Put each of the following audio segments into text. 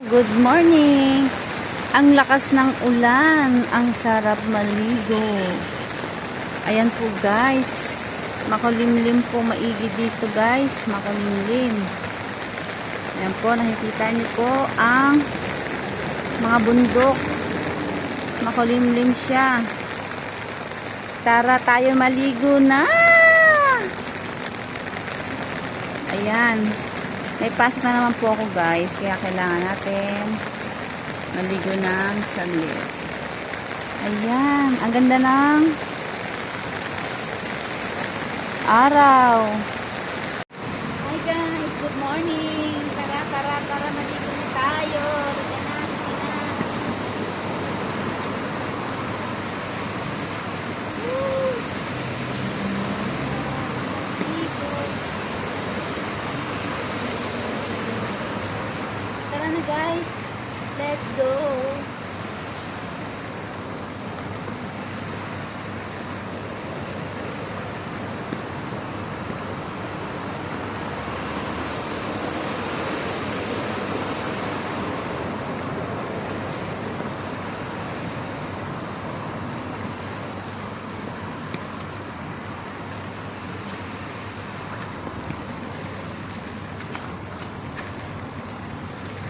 Good morning! Ang lakas ng ulan, ang sarap maligo. Ayan po guys, makulimlim po maigi dito guys, makulimlim. Ayan po, nakikita niyo po ang mga bundok. Makulimlim siya. Tara tayo maligo na! Ayan. May pasok na naman po ako guys, kaya kailangan natin maligo ng saglit. Ayan, ang ganda ng araw. Hi guys, good morning. Tara, maligo na tayo. Liga na. Tara na guys, let's go.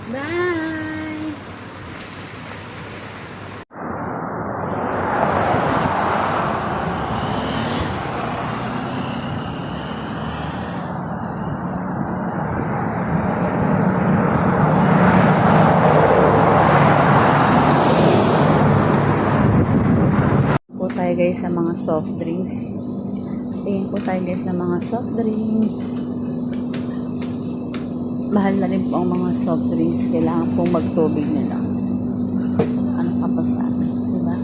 Bye! Po tayo guys sa mga soft drinks. Tingin po tayo guys sa mga soft drinks. Mahal na rin po ang mga soft drinks. Kailangan pong magtubig na lang. Ano ka pa sa akin? Diba?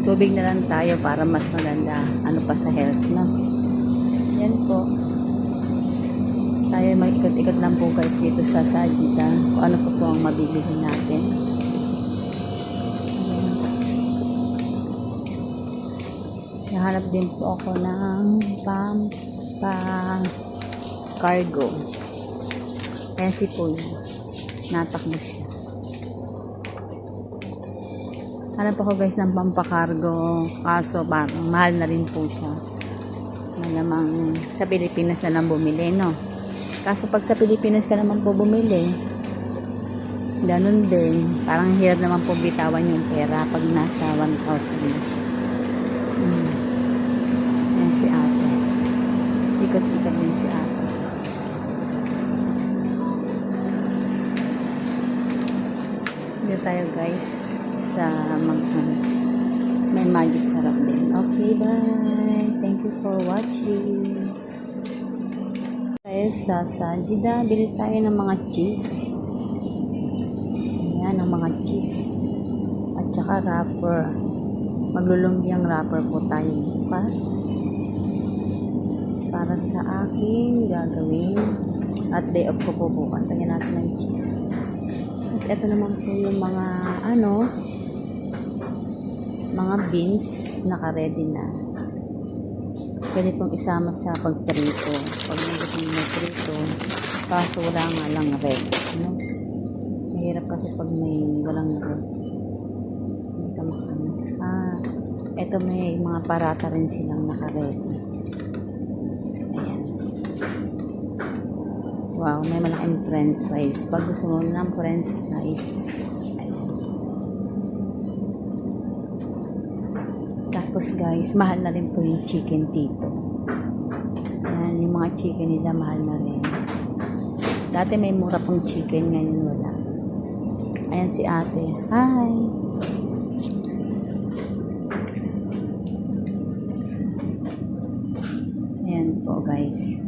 Tubig na lang tayo para mas maganda. Ano pa sa health, no? Yan po. Tayo mag-ikot-ikot lang po guys dito sa Sagida. Kung ano po ang mabibili natin. Nahanap din po ako ng cargo. Ayan si Paul. Natakbo siya. Hanap ako guys ng pampakargo. Kaso parang mahal na rin po siya. Malamang sa Pilipinas na lang bumili, no? Kaso pag sa Pilipinas ka naman po bumili, ganun din. Parang hirap naman po bitawan yung pera pag nasa 1,000 na siya. Ayan si ate. Ikot-ikot din si ate. Dito tayo guys sa may magic sarap din. Okay, bye. Thank you for watching. Tayo sa Sagida. Bili tayo ng mga cheese. Ayan, ang mga cheese. At saka wrapper. Maglulumpiang wrapper po tayo bukas. Para sa aking gagawin at day off ko po bukas. Lagyan natin ng cheese. Tapos ito naman po yung mga mga beans naka-ready na. Pwede pong isama sa pagprito. Pag may prito, kaso wala nga lang red. No? Mahirap kasi pag may walang red. Hindi ka makano. Ito may mga parata rin silang naka-ready. Wow, may malaking french fries. Pag gusto mo ng french fries, ayan. Tapos guys, mahal na rin po yung chicken dito. Ayan, yung mga chicken nila mahal na rin. Dati may mura pang chicken, ngayon wala. Ayan si ate. Hi! Ayan po guys.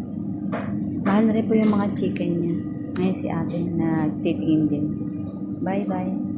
Mahal na rin po yung mga chicken niya. Ngayon si ate nagtitingin din. Bye bye.